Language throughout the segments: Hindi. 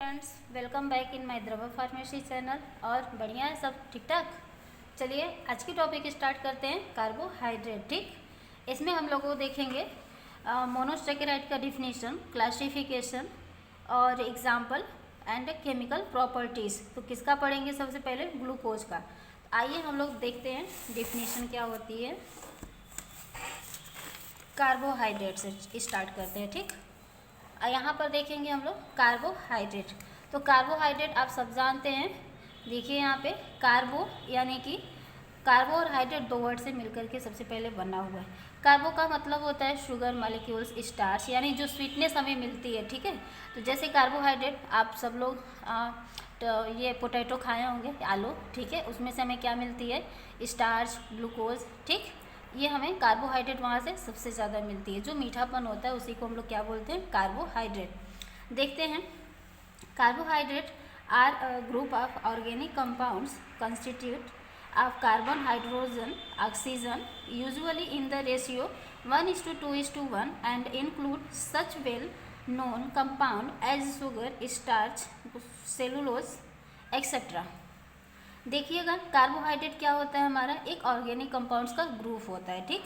Friends, welcome back in my Drava pharmacy channel. और बढ़िया है सब ठीक ठाक। चलिए आज की टॉपिक स्टार्ट करते हैं, कार्बोहाइड्रेट। ठीक, इसमें हम लोग को देखेंगे मोनोसेकेराइड का डिफिनीशन, क्लासिफिकेशन और एग्जाम्पल एंड केमिकल प्रॉपर्टीज़। तो किसका पढ़ेंगे? सबसे पहले ग्लूकोज का। आइए हम लोग देखते हैं डिफिनीशन क्या होती है। कार्बोहाइड्रेट से स्टार्ट करते हैं। ठीक, यहाँ पर देखेंगे हम लोग कार्बोहाइड्रेट। तो कार्बोहाइड्रेट आप सब जानते हैं। देखिए यहाँ पे कार्बो यानी कि कार्बो और हाइड्रेट दो वर्ड से मिलकर के सबसे पहले बना हुआ है। कार्बो का मतलब होता है शुगर मॉलिक्यूल्स, स्टार्च, यानी जो स्वीटनेस हमें मिलती है। ठीक है, तो जैसे कार्बोहाइड्रेट आप सब लोग तो ये पोटैटो खाए होंगे, आलू, ठीक है, उसमें से हमें क्या मिलती है? Starch, glucose. ठीक, ये हमें कार्बोहाइड्रेट वहाँ से सबसे ज़्यादा मिलती है। जो मीठापन होता है उसी को हम लोग क्या बोलते हैं? कार्बोहाइड्रेट। देखते हैं, carbohydrate are a group of organic compounds constitute of carbon, hydrogen, oxygen, usually in the ratio 1:2:1 and include such well known compound as sugar, starch, cellulose, etcetera. देखिएगा कार्बोहाइड्रेट क्या होता है? हमारा एक ऑर्गेनिक कंपाउंड्स का ग्रुप होता है। ठीक,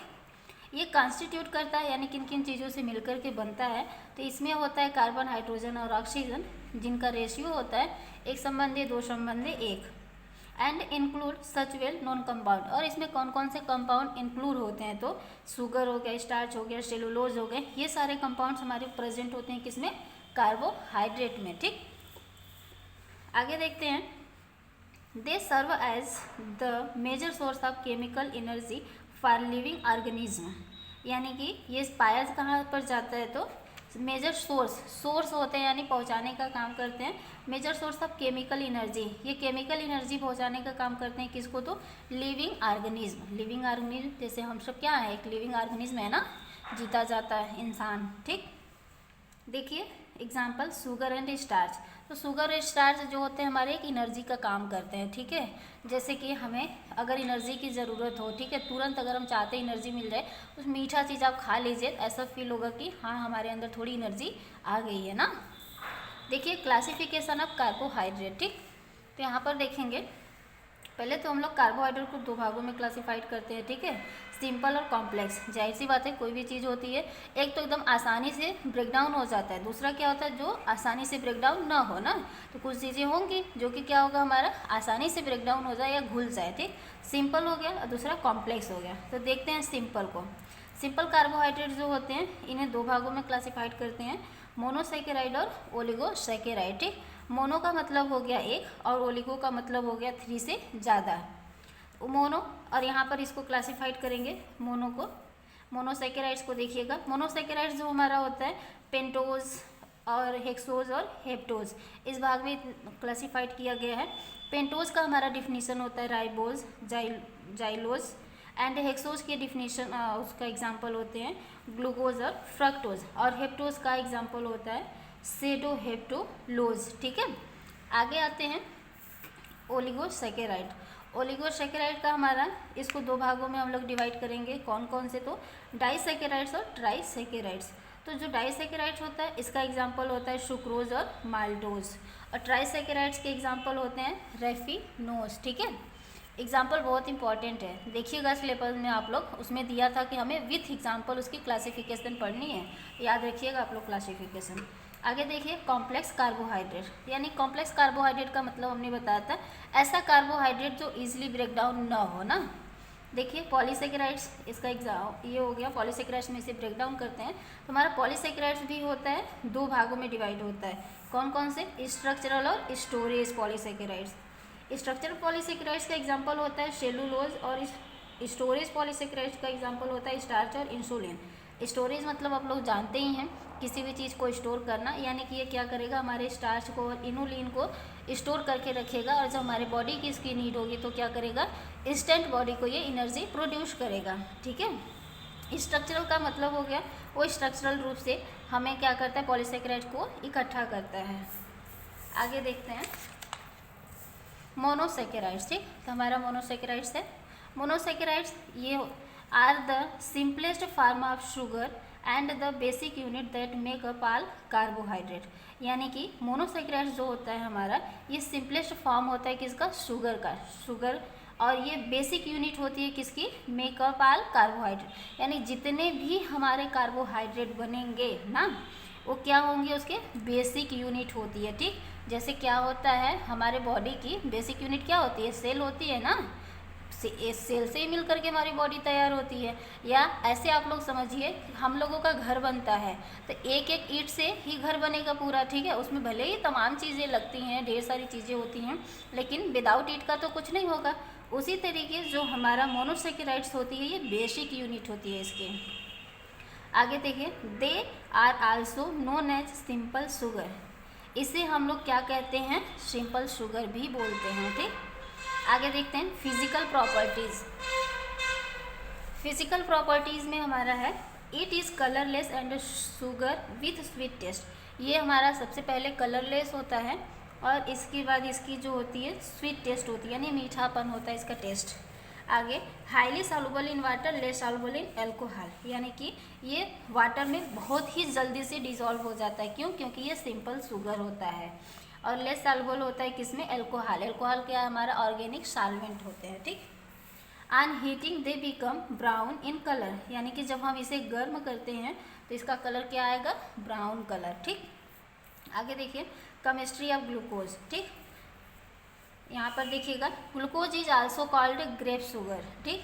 ये कॉन्स्टिट्यूट करता है यानी किन किन चीज़ों से मिलकर के बनता है। तो इसमें होता है कार्बन, हाइड्रोजन और ऑक्सीजन, जिनका रेशियो होता है 1:2:1 and include such well non compound. और इसमें कौन कौन से कंपाउंड इंक्लूड होते हैं? तो शुगर हो गया, स्टार्च हो गया, सेलुलोज हो गए, ये सारे कंपाउंड्स हमारे प्रेजेंट होते हैं किसमें? कार्बोहाइड्रेट में। ठीक, आगे देखते हैं, they serve as the major source of chemical energy for living organism. यानी कि ये पाया कहाँ पर जाता है? तो मेजर सोर्स होते हैं यानी पहुंचाने का काम करते हैं। Major source of chemical energy, ये केमिकल एनर्जी पहुंचाने का काम करते हैं किसको? तो लिविंग ऑर्गेनिज्म। लिविंग ऑर्गेनिज्म जैसे हम सब क्या है? एक लिविंग ऑर्गेनिज्म है ना, जीता जाता है इंसान। ठीक, देखिए एग्जाम्पल, शुगर एंड स्टार्च। तो शुगर और स्टार्च जो होते हैं हमारे एक एनर्जी का काम करते हैं। ठीक है, जैसे कि हमें अगर एनर्जी की ज़रूरत हो, ठीक है, तुरंत अगर हम चाहते हैं एनर्जी मिल जाए, उस मीठा चीज़ आप खा लीजिए, ऐसा फील होगा कि हाँ हमारे अंदर थोड़ी एनर्जी आ गई है ना। देखिए क्लासिफिकेशन ऑफ कार्बोहाइड्रेट। ठीक, तो यहाँ पर देखेंगे, पहले तो हम लोग कार्बोहाइड्रेट को दो भागों में क्लासिफाइड करते हैं। ठीक है, सिंपल और कॉम्प्लेक्स। जाहिर सी बात है, कोई भी चीज़ होती है, एक तो एकदम आसानी से ब्रेक डाउन हो जाता है, दूसरा क्या होता है? जो आसानी से ब्रेक डाउन ना हो ना। तो कुछ चीज़ें होंगी जो कि क्या होगा? हमारा आसानी से ब्रेक डाउन हो जाए या घुल जाए। ठीक, सिंपल हो गया और दूसरा कॉम्प्लेक्स हो गया। तो देखते हैं सिंपल को। सिंपल कार्बोहाइड्रेट जो होते हैं इन्हें दो भागों में क्लासिफाइड करते हैं, मोनोसेकेराइड और ओलिगोसेकेराइड। ठीक, मोनो का मतलब हो गया एक और ओलिगो का मतलब हो गया 3 से ज़्यादा। मोनो, और यहाँ पर इसको क्लासिफाइड करेंगे मोनो को, मोनोसेकेराइड्स को। देखिएगा मोनोसेकेराइड्स जो हमारा होता है पेंटोज और हेक्सोज और हेप्टोज, इस भाग में क्लासिफाइड किया गया है। पेंटोज का हमारा डिफिनीशन होता है राइबोज, जाइलोज, एंड हेक्सोज के डिफिनीशन उसका एग्जाम्पल होते हैं ग्लूकोज और फ्रक्टोज, और हेप्टोज का एग्जाम्पल होता है सेडोहेप्टोलोज। ठीक है, आगे आते हैं ओलिगोसेकेराइड। ओलिगोसेकेराइड का हमारा, इसको दो भागों में हम लोग डिवाइड करेंगे। कौन कौन से? तो डाइसेकेराइड्स और ट्राइसेकेराइड्स। तो जो डाइसेकेराइड्स होता है इसका एग्जाम्पल होता है सुक्रोज और माल्टोज, और ट्राइसेकेराइड्स के एग्जाम्पल होते हैं रेफिनोज। ठीक है, एग्जाम्पल बहुत इंपॉर्टेंट है, देखिएगा सिलेबस में आप लोग, उसमें दिया था कि हमें विथ एग्जाम्पल उसकी क्लासिफिकेशन पढ़नी है, याद रखिएगा आप लोग क्लासिफिकेशन। आगे देखिए कॉम्प्लेक्स कार्बोहाइड्रेट, यानी कॉम्प्लेक्स कार्बोहाइड्रेट का मतलब हमने बताया था ऐसा कार्बोहाइड्रेट जो इजीली ब्रेक डाउन ना हो ना। देखिए पॉलीसेकेराइड्स, इसका एग्जाम ये हो गया, पॉलीसेकेराइड्स में से ब्रेक डाउन करते हैं। तो हमारा पॉलीसेकेराइड्स भी होता है, दो भागों में डिवाइड होता है। कौन कौन से? स्ट्रक्चरल और स्टोरेज पॉलीसेकेराइड्स। स्ट्रक्चरल पॉलीसेकेराइड्स का एग्जाम्पल होता है सेलुलोज, और स्टोरेज पॉलीसेकेराइड्स का एग्जाम्पल होता है स्टार्च और इंसुलिन। स्टोरेज मतलब आप लोग जानते ही हैं, किसी भी चीज़ को स्टोर करना, यानी कि ये क्या करेगा? हमारे स्टार्च को और इनुलिन को स्टोर करके रखेगा, और जब हमारे बॉडी की इसकी नीड होगी तो क्या करेगा? इंस्टेंट बॉडी को ये एनर्जी प्रोड्यूस करेगा। ठीक है, स्ट्रक्चरल का मतलब हो गया वो स्ट्रक्चरल रूप से हमें क्या करता है? पॉलीसेकेराइड को इकट्ठा करता है। आगे देखते हैं मोनोसेकेराइड्स। ठीक, तो हमारा मोनोसेकेराइड्स है। मोनोसेकेराइड्स ये are the simplest form of sugar and the basic unit that make up all carbohydrate. यानी कि मोनोसेकेराइड जो होता है हमारा, ये सिंपलेस्ट फॉर्म होता है किसका, शुगर का, शुगर। और ये बेसिक यूनिट होती है किसकी, मेकअप ऑल कार्बोहाइड्रेट। यानी जितने भी हमारे कार्बोहाइड्रेट बनेंगे ना, वो क्या होंगे, उसके बेसिक यूनिट होती है। ठीक, जैसे क्या होता है हमारे बॉडी की बेसिक यूनिट क्या होती है, सेल होती है ना, सेल से ही मिल करके हमारी बॉडी तैयार होती है। या ऐसे आप लोग समझिए, हम लोगों का घर बनता है तो एक एक ईंट से ही घर बनेगा पूरा, ठीक है। उसमें भले ही तमाम चीज़ें लगती हैं, ढेर सारी चीज़ें होती हैं, लेकिन विदाउट ईंट का तो कुछ नहीं होगा। उसी तरीके जो हमारा मोनोसेकेराइड्स होती है, ये बेसिक यूनिट होती है इसके। आगे देखिए, they are also known as simple sugar. इसे हम लोग क्या कहते हैं, सिंपल शुगर भी बोलते हैं। ठीक, आगे देखते हैं फिजिकल प्रॉपर्टीज़। फिजिकल प्रॉपर्टीज़ में हमारा है, it is colourless and sugar with sweet taste. ये हमारा सबसे पहले कलरलेस होता है और इसके बाद इसकी जो होती है स्वीट टेस्ट होती है, यानी मीठापन होता है इसका टेस्ट। आगे, highly soluble in water, less soluble in alcohol. यानी कि ये वाटर में बहुत ही जल्दी से डिज़ोल्व हो जाता है। क्यों, क्योंकि ये सिंपल शुगर होता है। और लेस सॉल्युबल होता है किसमें, अल्कोहल। अल्कोहल क्या है, हमारा ऑर्गेनिक सॉल्वेंट होते हैं। ठीक, on heating they become brown in colour. यानी कि जब हम इसे गर्म करते हैं तो इसका कलर क्या आएगा, ब्राउन कलर। ठीक, आगे देखिए, केमिस्ट्री ऑफ ग्लूकोज। ठीक, यहाँ पर देखिएगा, glucose is also called grape sugar. ठीक,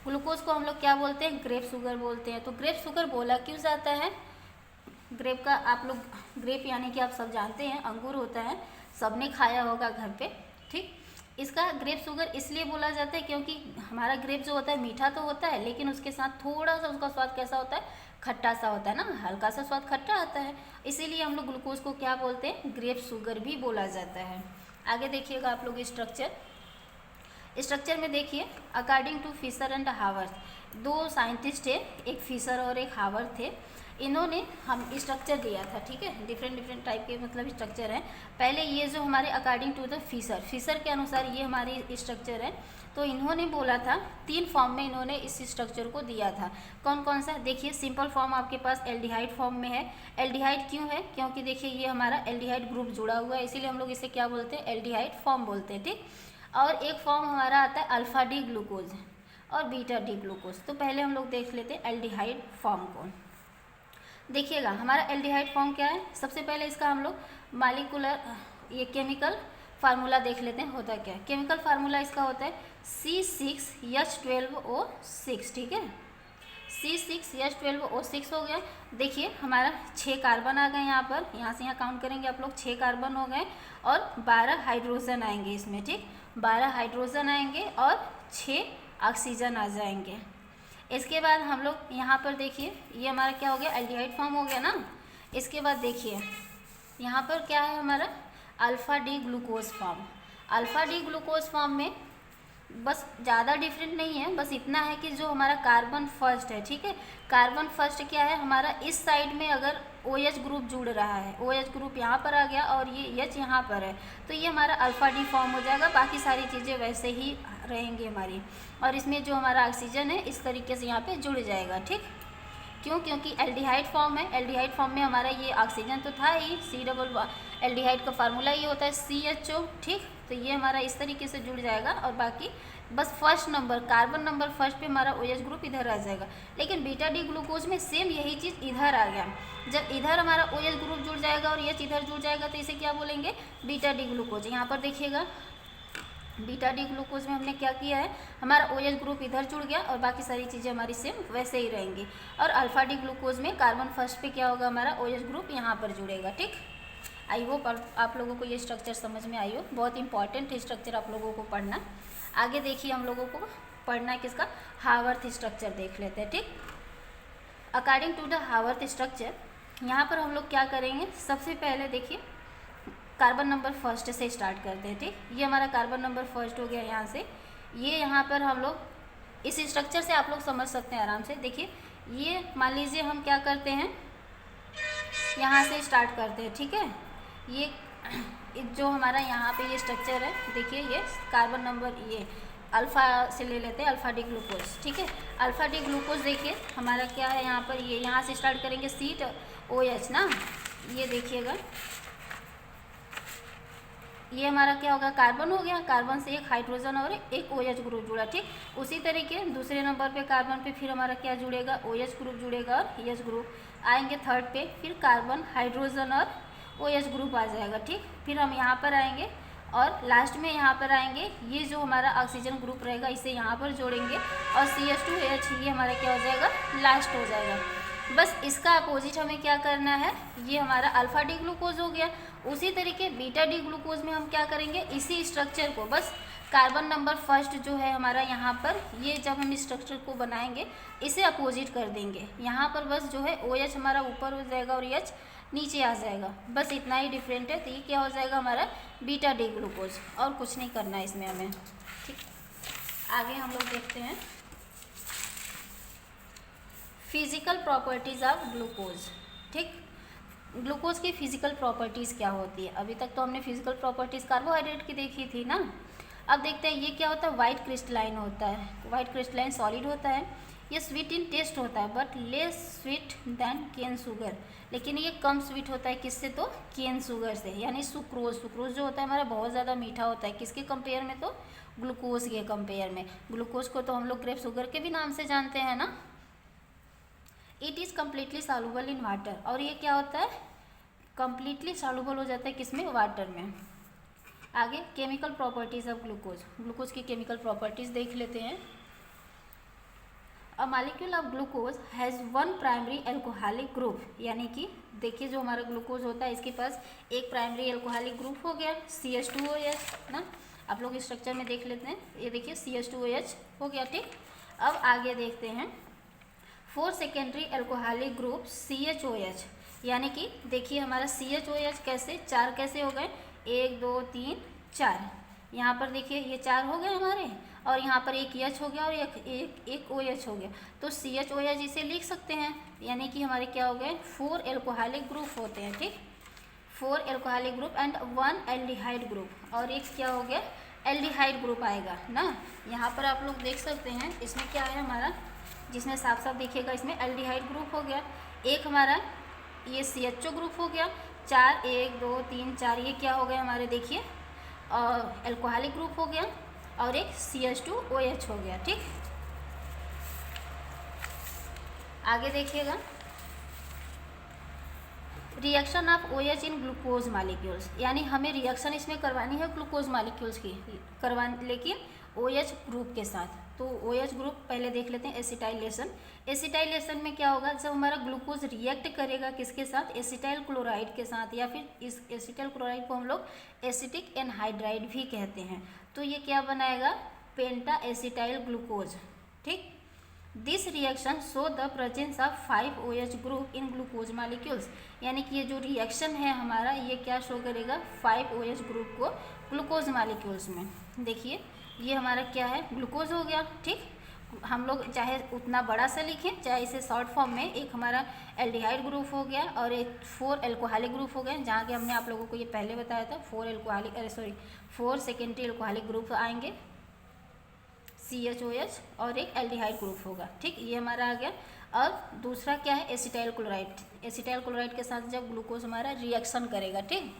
ग्लूकोज को हम लोग क्या बोलते हैं, ग्रेप शुगर बोलते हैं। तो ग्रेप शुगर बोला क्यों जाता है, ग्रेप का आप लोग, ग्रेप यानी कि आप सब जानते हैं अंगूर होता है, सबने खाया होगा घर पे। ठीक, इसका ग्रेप शुगर इसलिए बोला जाता है क्योंकि हमारा ग्रेप जो होता है मीठा तो होता है, लेकिन उसके साथ थोड़ा सा उसका स्वाद कैसा होता है, खट्टा सा होता है ना, हल्का सा स्वाद खट्टा आता है। इसीलिए हम लोग ग्लूकोज को क्या बोलते हैं, ग्रेप शुगर भी बोला जाता है। आगे देखिएगा आप लोग स्ट्रक्चर में देखिए, according to Fischer and Haworth, दो साइंटिस्ट है, एक फिशर और एक हावर्थ थे। इन्होंने हम स्ट्रक्चर दिया था। ठीक है, डिफरेंट टाइप के मतलब स्ट्रक्चर हैं। पहले ये जो हमारे अकॉर्डिंग टू द फिशर के अनुसार ये हमारी स्ट्रक्चर है। तो इन्होंने बोला था, 3 फॉर्म में इन्होंने इस स्ट्रक्चर को दिया था। कौन कौन सा, देखिए, सिंपल फॉर्म आपके पास एल्डिहाइड फॉर्म में है। एल्डिहाइड क्यों है, क्योंकि देखिए ये हमारा एल्डिहाइड ग्रुप जुड़ा हुआ है, इसीलिए हम लोग इसे क्या बोलते हैं, एल्डिहाइड फॉर्म बोलते हैं। ठीक, और एक फॉर्म हमारा आता है अल्फा डी ग्लूकोज और बीटा डी ग्लूकोज। तो पहले हम लोग देख लेते हैं एल्डिहाइड फॉर्म को। देखिएगा, हमारा एल्डिहाइड फॉर्म क्या है, सबसे पहले इसका हम लोग मॉलिक्यूलर ये केमिकल फार्मूला देख लेते हैं, होता क्या है। केमिकल फार्मूला इसका होता है C6H12O6। ठीक है, C6H12O6 हो गया। देखिए हमारा 6 कार्बन आ गए यहाँ पर, यहाँ से यहाँ काउंट करेंगे आप लोग, 6 कार्बन हो गए और 12 हाइड्रोजन आएंगे इसमें। ठीक, 12 हाइड्रोजन आएंगे और 6 ऑक्सीजन आ जाएंगे। इसके बाद हम लोग यहाँ पर देखिए, ये हमारा क्या हो गया, एल्डिहाइड फॉर्म हो गया ना। इसके बाद देखिए यहाँ पर क्या है हमारा, alpha D glucose form. Alpha D glucose form में बस ज़्यादा डिफरेंट नहीं है, बस इतना है कि जो हमारा कार्बन फर्स्ट है, ठीक है, कार्बन फर्स्ट क्या है हमारा, इस साइड में अगर OH ग्रुप जुड़ रहा है, OH ग्रुप यहाँ पर आ गया और ये H यहाँ पर है, तो ये हमारा अल्फा डी फॉर्म हो जाएगा। बाकी सारी चीज़ें वैसे ही रहेंगी हमारी, और इसमें जो हमारा ऑक्सीजन है इस तरीके से यहाँ पे जुड़ जाएगा। ठीक, क्यों, क्योंकि एल्डिहाइड फॉर्म है। एल्डिहाइड फॉर्म में हमारा ये ऑक्सीजन तो था ही, C एल्डिहाइड का फार्मूला ये होता है CHO। ठीक, तो ये हमारा इस तरीके से जुड़ जाएगा और बाकी बस first number, carbon number first पे हमारा OH ग्रुप इधर आ जाएगा। लेकिन बीटा डी ग्लूकोज में सेम यही चीज़ इधर आ गया। जब इधर हमारा OH ग्रुप जुड़ जाएगा और H इधर जुड़ जाएगा तो इसे क्या बोलेंगे, बीटा डी ग्लूकोज। यहाँ पर देखिएगा बीटा डी ग्लूकोज में हमने क्या किया है, हमारा OH ग्रुप इधर जुड़ गया और बाकी सारी चीज़ें हमारी सेम वैसे ही रहेंगी। और अल्फा डी ग्लूकोज में कार्बन फर्स्ट पे क्या होगा, हमारा OH ग्रुप यहाँ पर जुड़ेगा। ठीक, आई होप आप लोगों को ये स्ट्रक्चर समझ में आई हो। बहुत इंपॉर्टेंट स्ट्रक्चर आप लोगों को पढ़ना। आगे देखिए हम लोगों को पढ़ना है किसका, हावर्थ स्ट्रक्चर देख लेते हैं। ठीक, according to the Haworth structure यहाँ पर हम लोग क्या करेंगे, सबसे पहले देखिए कार्बन नंबर फर्स्ट से स्टार्ट करते हैं। ठीक, ये हमारा कार्बन नंबर फर्स्ट हो गया यहाँ से। ये यहाँ पर हम लोग इस स्ट्रक्चर से आप लोग समझ सकते हैं आराम से। देखिए ये मान लीजिए हम क्या करते हैं, यहाँ से स्टार्ट करते हैं। ठीक है, ये जो हमारा यहाँ पे ये स्ट्रक्चर है, देखिए ये कार्बन नंबर, ये अल्फ़ा से ले लेते हैं, अल्फ़ा डी ग्लूकोज। ठीक है, अल्फ़ा डी ग्लूकोज देखिए हमारा क्या है यहाँ पर, ये यहाँ से स्टार्ट करेंगे COH ना, ये देखिएगा ये हमारा क्या होगा, कार्बन हो गया, कार्बन से एक हाइड्रोजन और एक OH ग्रुप जुड़ा। ठीक, उसी तरीके दूसरे नंबर पे कार्बन पे फिर हमारा क्या जुड़ेगा, OH ग्रुप जुड़ेगा और H ग्रुप आएंगे थर्ड पे, फिर कार्बन, हाइड्रोजन और OH ग्रुप आ जाएगा। ठीक, फिर हम यहाँ पर आएंगे और लास्ट में यहाँ पर आएंगे, ये जो हमारा ऑक्सीजन ग्रुप रहेगा इसे यहाँ पर जोड़ेंगे और CH2H ये हमारा क्या हो जाएगा, लास्ट हो जाएगा। बस इसका अपोजिट हमें क्या करना है, ये हमारा अल्फ़ा डी ग्लूकोज हो गया। उसी तरीके बीटा डी ग्लूकोज में हम क्या करेंगे, इसी स्ट्रक्चर को बस कार्बन नंबर फर्स्ट जो है हमारा यहाँ पर, ये जब हम इस स्ट्रक्चर को बनाएंगे इसे अपोजिट कर देंगे। यहाँ पर बस जो है OH हमारा ऊपर हो जाएगा और H नीचे आ जाएगा, बस इतना ही डिफरेंट है। तो ये क्या हो जाएगा हमारा बीटा डी ग्लूकोज, और कुछ नहीं करना है इसमें हमें। ठीक, आगे हम लोग देखते हैं फिजिकल प्रॉपर्टीज़ ऑफ ग्लूकोज। ठीक, ग्लूकोज की फिजिकल प्रॉपर्टीज़ क्या होती है, अभी तक तो हमने फिजिकल प्रॉपर्टीज़ कार्बोहाइड्रेट की देखी थी ना। अब देखते हैं ये क्या होता है, वाइट क्रिस्टलाइन होता है, वाइट क्रिस्टलाइन सॉलिड होता है, ये स्वीट इन टेस्ट होता है but less sweet than cane sugar, लेकिन ये कम स्वीट होता है किससे, तो केन शुगर से, यानी सुक्रोज। सुक्रोज जो होता है हमारा बहुत ज़्यादा मीठा होता है, किसके कंपेयर में, तो ग्लूकोज के कंपेयर में। ग्लूकोज को तो हम लोग ग्रेप शुगर के भी नाम से जानते हैं ना। It is completely soluble in water, और ये क्या होता है, कम्प्लीटली सॉल्युबल हो जाता है किसमें, वाटर में। आगे chemical properties of glucose, glucose की केमिकल प्रॉपर्टीज़ देख लेते हैं। A molecule of glucose has one primary alcoholic group, यानी कि देखिए जो हमारा ग्लूकोज होता है इसके पास एक प्राइमरी एल्कोहलिक ग्रुप हो गया CH2OH ना। आप लोग स्ट्रक्चर में देख लेते हैं, ये देखिए CH2OH हो गया। ठीक, अब आगे देखते हैं 4 सेकेंडरी एल्कोहलिक ग्रुप CHOH, यानी कि देखिए हमारा CHOH कैसे, 4 कैसे हो गए, 1 2 3 4, यहाँ पर देखिए ये 4 हो गए हमारे, और यहाँ पर एक H हो गया और एक OH हो गया, तो CHOH इसे लिख सकते हैं, यानी कि हमारे क्या हो गए, 4 एल्कोहलिक ग्रुप होते हैं। ठीक, 4 alcoholic group and 1 aldehyde group, और एक क्या हो गया, एल्डिहाइड ग्रुप आएगा ना। यहाँ पर आप लोग देख सकते हैं इसमें क्या है हमारा, जिसमें साफ साफ दिखेगा इसमें एल्डिहाइड ग्रुप हो गया, एक हमारा ये CHO ग्रुप हो गया, 4 1 2 3 4 ये क्या हो गया हमारे, देखिए और एल्कोहलिक ग्रुप हो गया, और एक CH2OH हो गया। ठीक, आगे देखिएगा reaction of OH in glucose molecules, यानी हमें रिएक्शन इसमें करवानी है ग्लूकोज मालिक्यूल्स की लेकिन OH ग्रुप के साथ। तो OH ग्रुप पहले देख लेते हैं, एसिटाइलेशन। एसिटाइलेशन में क्या होगा, जब हमारा ग्लूकोज रिएक्ट करेगा किसके साथ, एसिटाइल क्लोराइड के साथ, या फिर इस एसिटाइल क्लोराइड को हम लोग एसिटिक एनहाइड्राइड भी कहते हैं, तो ये क्या बनाएगा, पेंटा एसिटाइल ग्लूकोज। ठीक, this reaction show the presence of 5 OH group in glucose molecules, यानी कि ये जो रिएक्शन है हमारा ये क्या शो करेगा, 5 OH ग्रुप को ग्लूकोज मालिक्यूल्स में। देखिए ये हमारा क्या है, ग्लूकोज हो गया। ठीक, हम लोग चाहे उतना बड़ा सा लिखें चाहे इसे शॉर्ट फॉर्म में, एक हमारा एल्डिहाइड ग्रुप हो गया और एक 4 एल्कोहलिक ग्रुप हो गए, जहाँ के हमने आप लोगों को ये पहले बताया था 4 सेकेंडरी एल्कोहलिक ग्रुप आएंगे CHOH, और एक एल्डिहाइड ग्रुप होगा। ठीक, ये हमारा आ गया। और दूसरा क्या है, एसिटाइल क्लोराइड। एसिटाइल क्लोराइड के साथ जब ग्लूकोज हमारा रिएक्शन करेगा, ठीक,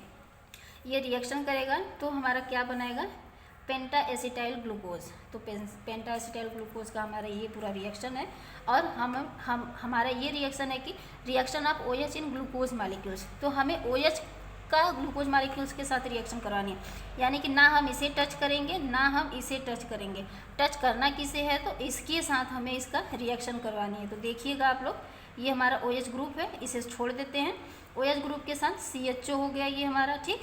ये रिएक्शन करेगा तो हमारा क्या बनाएगा, पेंटा एसिटाइल ग्लूकोज। तो पेंटा एसिटाइल ग्लूकोज का हमारा ये पूरा रिएक्शन है, और हमारा ये रिएक्शन है कि reaction of OH in glucose molecules, तो हमें OH का ग्लूकोज मालिक्यूल्स के साथ रिएक्शन करवानी है, यानी कि ना हम इसे टच करेंगे ना हम इसे टच करेंगे, टच करना किसे है तो इसके साथ हमें इसका रिएक्शन करवानी है। तो देखिएगा आप लोग, ये हमारा OH ग्रुप है, इसे छोड़ देते हैं, OH ग्रुप के साथ CHO हो गया ये हमारा। ठीक,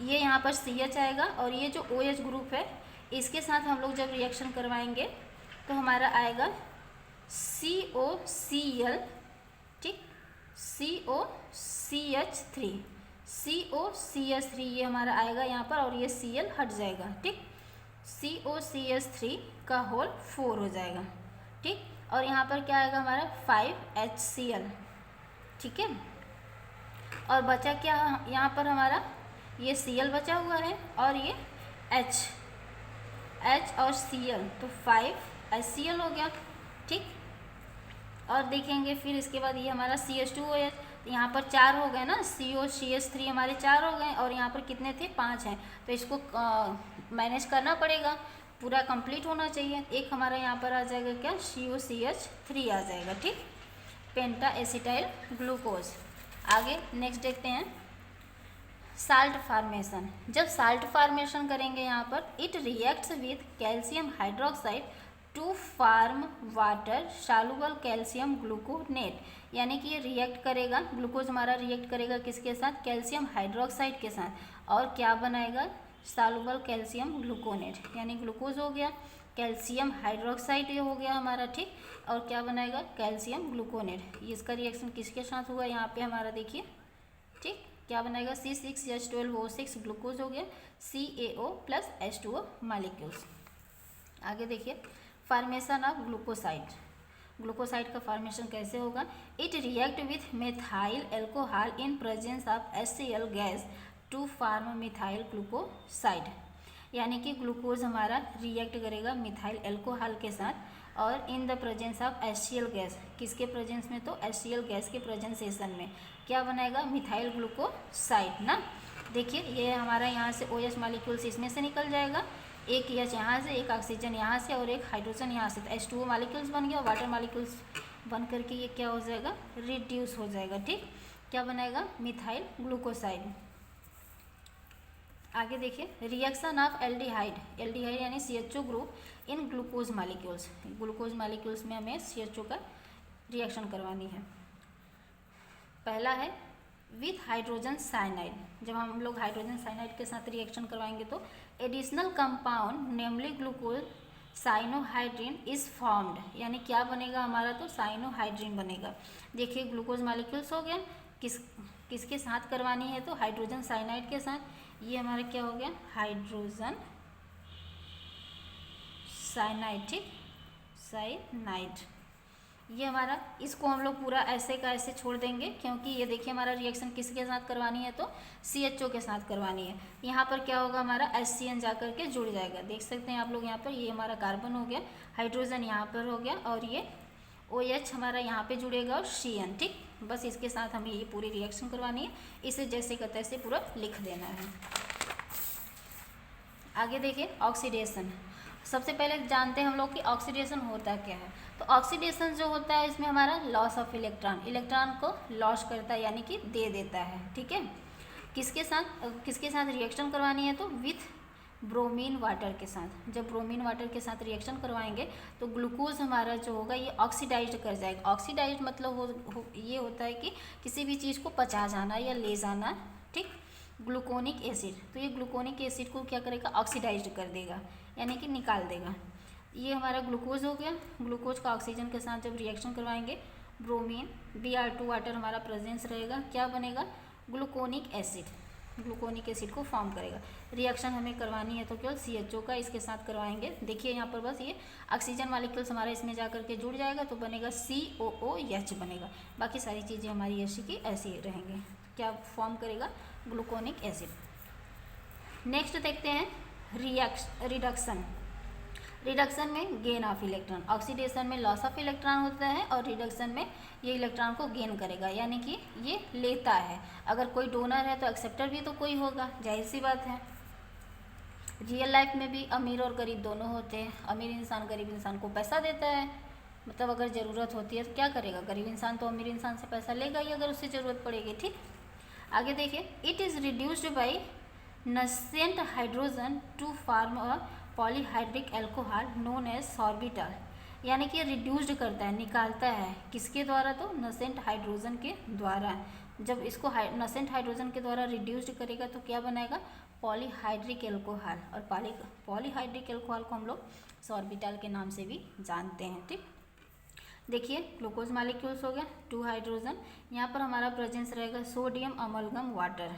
ये यहाँ पर CH आएगा, और ये जो OH ग्रुप है इसके साथ हम लोग जब रिएक्शन करवाएंगे तो हमारा आएगा COCl। ठीक, COCH3 ये हमारा आएगा यहाँ पर, और ये Cl हट जाएगा। ठीक, COCH3 का होल 4 हो जाएगा। ठीक, और यहाँ पर क्या आएगा हमारा 5HCl। ठीक है, और बचा क्या यहाँ पर हमारा, ये Cl बचा हुआ है और ये H। H और Cl, तो 5HCl हो गया, ठीक। और देखेंगे फिर इसके बाद ये हमारा CH2OH, तो यहाँ पर 4 हो गए ना, CO CH3 हमारे 4 हो गए, और यहाँ पर कितने थे, 5 हैं, तो इसको मैनेज करना पड़ेगा, पूरा कंप्लीट होना चाहिए। एक हमारा यहाँ पर आ जाएगा क्या, COCH3 आ जाएगा, ठीक, पेंटा एसिटाइल ग्लूकोज। आगे नेक्स्ट देखते हैं साल्ट फार्मेशन। जब साल्ट फार्मेशन करेंगे यहाँ पर, it reacts with calcium hydroxide to form water soluble calcium gluconate, यानी कि ये रिएक्ट करेगा, ग्लूकोज हमारा रिएक्ट करेगा किसके साथ, कैल्शियम हाइड्रोक्साइड के साथ, और क्या बनाएगा, सॉल्युबल कैल्शियम ग्लूकोनेट, यानी ग्लूकोज हो गया, कैल्शियम हाइड्रोक्साइड ये हो गया हमारा, ठीक, और क्या बनाएगा, कैल्शियम ग्लूकोनेट। इसका रिएक्शन किसके साथ हुआ, यहाँ पे हमारा देखिए, ठीक, क्या बनाएगा, C6H12O6 ग्लूकोज हो गया, CaO प्लस H2O मालिक्यूल्स। आगे देखिए फार्मेशन ऑफ ग्लूकोसाइड। ग्लूकोसाइड का फॉर्मेशन कैसे होगा, it react with methyl alcohol in presence of HCl gas to form methyl glucoside, यानी कि ग्लूकोज हमारा रिएक्ट करेगा मिथाइल एल्कोहल के साथ, और in the presence of HCl gas, किसके प्रेजेंस में, तो HCl गैस के प्रेजेंसेशन में क्या बनाएगा, मिथाइल ग्लूकोसाइड ना। देखिए ये हमारा यहाँ से OH मालिक्यूल्स इसमें से निकल जाएगा, एक H यहाँ से, एक ऑक्सीजन यहाँ से, और एक हाइड्रोजन यहाँ से, तो H2O मालिक्यूल्स बन गया, वाटर मालिक्यूल्स बन करके ये क्या हो जाएगा, रिड्यूस हो जाएगा, ठीक, क्या बनाएगा, मिथाइल ग्लूकोसाइड। आगे देखिए रिएक्शन ऑफ एल्डिहाइड, एल्डिहाइड यानी CHO group in glucose molecules, glucose molecules में हमें CHO का रिएक्शन करवानी है। पहला है विथ हाइड्रोजन साइनाइड, जब हम लोग हाइड्रोजन साइनाइड के साथ रिएक्शन करवाएंगे तो additional compound namely glucose cyanohydrin is formed, यानी क्या बनेगा हमारा, तो साइनोहाइड्रीन बनेगा। देखिए ग्लूकोज मालिक्यूल्स हो गया, किसके साथ करवानी है, तो हाइड्रोजन साइनाइड के साथ, ये हमारा क्या हो गया, हाइड्रोजन साइनाइड, ठीक, साइनाइड, ये हमारा, इसको हम लोग पूरा ऐसे का ऐसे छोड़ देंगे, क्योंकि ये देखिए हमारा रिएक्शन किसके साथ करवानी है, तो CHO के साथ करवानी है। यहाँ पर क्या होगा, हमारा HCN जा करके जुड़ जाएगा, देख सकते हैं आप लोग यहाँ पर, ये हमारा कार्बन हो गया, हाइड्रोजन यहाँ पर हो गया, और ये OH हमारा यहाँ पे जुड़ेगा, और CN, ठीक, बस इसके साथ हमें ये पूरी रिएक्शन करवानी है, इसे जैसे का तैसे पूरा लिख देना है। आगे देखिए ऑक्सीडेशन। सबसे पहले जानते हैं हम लोग कि ऑक्सीडेशन होता क्या है, तो ऑक्सीडेशन जो होता है इसमें हमारा लॉस ऑफ इलेक्ट्रॉन, इलेक्ट्रॉन को लॉस करता है, यानी कि दे देता है, ठीक है। किसके साथ रिएक्शन करवानी है, तो विथ ब्रोमीन वाटर के साथ। जब ब्रोमीन वाटर के साथ रिएक्शन करवाएंगे तो ग्लूकोज हमारा जो होगा ये ऑक्सीडाइज्ड कर जाएगा। ऑक्सीडाइज्ड मतलब ये होता है कि किसी भी चीज़ को पचा जाना या ले जाना, ठीक। ग्लूकोनिक एसिड, तो ये ग्लूकोनिक एसिड को क्या करेगा, ऑक्सीडाइज्ड कर देगा, यानी कि निकाल देगा। ये हमारा ग्लूकोज हो गया, ग्लूकोज का ऑक्सीजन के साथ जब रिएक्शन करवाएंगे, ब्रोमीन Br2 वाटर हमारा प्रेजेंस रहेगा, क्या बनेगा, ग्लूकोनिक एसिड, ग्लूकोनिक एसिड को फॉर्म करेगा। रिएक्शन हमें करवानी है तो केवल CHO का इसके साथ करवाएंगे। देखिए यहाँ पर बस ये ऑक्सीजन मॉलिक्यूल्स हमारा इसमें जा करके जुड़ जाएगा, तो बनेगा COOH बनेगा, बाकी सारी चीज़ें हमारी ऐसी की ऐसी रहेंगी, क्या फॉर्म करेगा, ग्लूकोनिक एसिड। नेक्स्ट देखते हैं रिडक्शन। रिडक्शन में गेन ऑफ इलेक्ट्रॉन, ऑक्सीडेशन में लॉस ऑफ इलेक्ट्रॉन होता है, और रिडक्शन में ये इलेक्ट्रॉन को गेन करेगा, यानी कि ये लेता है। अगर कोई डोनर है तो एक्सेप्टर भी तो कोई होगा, जाहिर सी बात है। रियल लाइफ में भी अमीर और गरीब दोनों होते हैं। अमीर इंसान गरीब इंसान को पैसा देता है, मतलब अगर ज़रूरत होती है तो क्या करेगा, गरीब इंसान तो अमीर इंसान से पैसा लेगा ही अगर उसे ज़रूरत पड़ेगी, ठीक। आगे देखिए it is reduced by nascent hydrogen to form a polyhydric alcohol known as sorbitol, यानी कि रिड्यूस्ड करता है, निकालता है, किसके द्वारा, तो नसेंट हाइड्रोजन के द्वारा। जब इसको नसेंट हाइड्रोजन के द्वारा रिड्यूस्ड करेगा तो क्या बनाएगा, पॉलीहाइड्रिक एल्कोहल, और पॉलीहाइड्रिक एल्कोहल को हम लोग सॉर्बिटॉल के नाम से भी जानते हैं, ठीक। देखिए ग्लूकोज मालिक्यूल्स हो गया, 2 हाइड्रोजन, यहाँ पर हमारा प्रेजेंस रहेगा सोडियम अमलगम वाटर,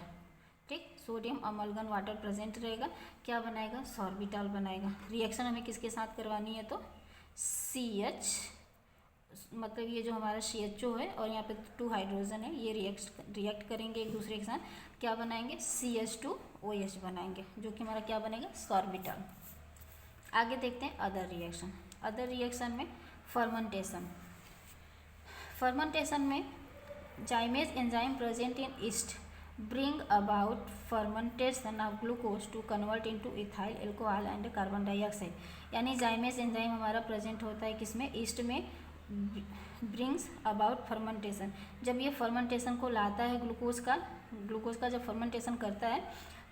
ठीक, सोडियम अमलगम वाटर प्रेजेंट रहेगा, क्या बनाएगा, सॉर्बिटॉल बनाएगा। रिएक्शन हमें किसके साथ करवानी है, तो CH, मतलब ये जो हमारा CHO है और यहाँ पे 2 हाइड्रोजन है, ये रिएक्ट करेंगे एक दूसरे के साथ, क्या बनाएंगे, CH2OH बनाएंगे, जो कि हमारा क्या बनेगा, सॉर्बिटॉल। आगे देखते हैं अदर रिएक्शन। अदर रिएक्शन में फर्मेंटेशन। फर्मेंटेशन में जाइमेज enzyme present in east bring about fermentation of glucose to convert into ethyl alcohol and carbon dioxide। यानी जाइमेज एंजाइम हमारा प्रेजेंट होता है किसमें, ईस्ट में, ब्रिंग्स अबाउट फर्मेंटेशन। जब ये फर्मेंटेशन को लाता है ग्लूकोज का जब फर्मेंटेशन करता है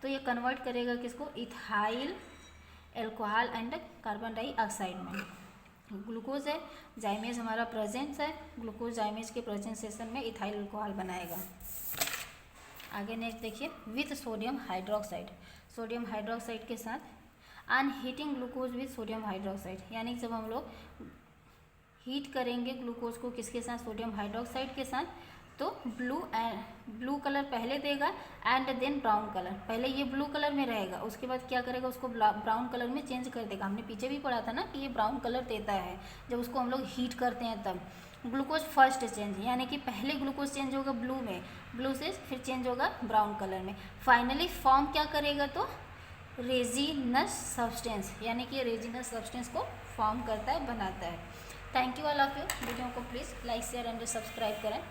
तो ये कन्वर्ट करेगा किसको, ethyl alcohol and carbon dioxide में। ग्लूकोज है, जाइमेज हमारा प्रेजेंस है, ग्लूकोज जाइमेज के प्रेजेंटेशन में इथाइल एल्कोहल बनाएगा। आगे नेक्स्ट देखिए, with sodium hydroxide. Sodium hydroxide के साथ अनहीटिंग ग्लूकोज विथ सोडियम हाइड्रोक्साइड, यानी जब हम लोग हीट करेंगे ग्लूकोज को किसके साथ, सोडियम हाइड्रोक्साइड के साथ, तो ब्लू कलर पहले देगा एंड देन ब्राउन कलर। पहले ये ब्लू कलर में रहेगा, उसके बाद क्या करेगा, उसको ब्राउन कलर में चेंज कर देगा। हमने पीछे भी पढ़ा था ना कि ये ब्राउन कलर देता है जब उसको हम लोग हीट करते हैं तब। ग्लूकोज फर्स्ट चेंज, यानी कि पहले ग्लूकोज चेंज होगा ब्लू में, ब्लू से फिर चेंज होगा ब्राउन कलर में। फाइनली फॉर्म क्या करेगा, तो रेजिनस सब्सटेंस, यानी कि रेजिनस सब्सटेंस को फॉर्म करता है, बनाता है। Thank you all of you. Video को please like share and subscribe करें।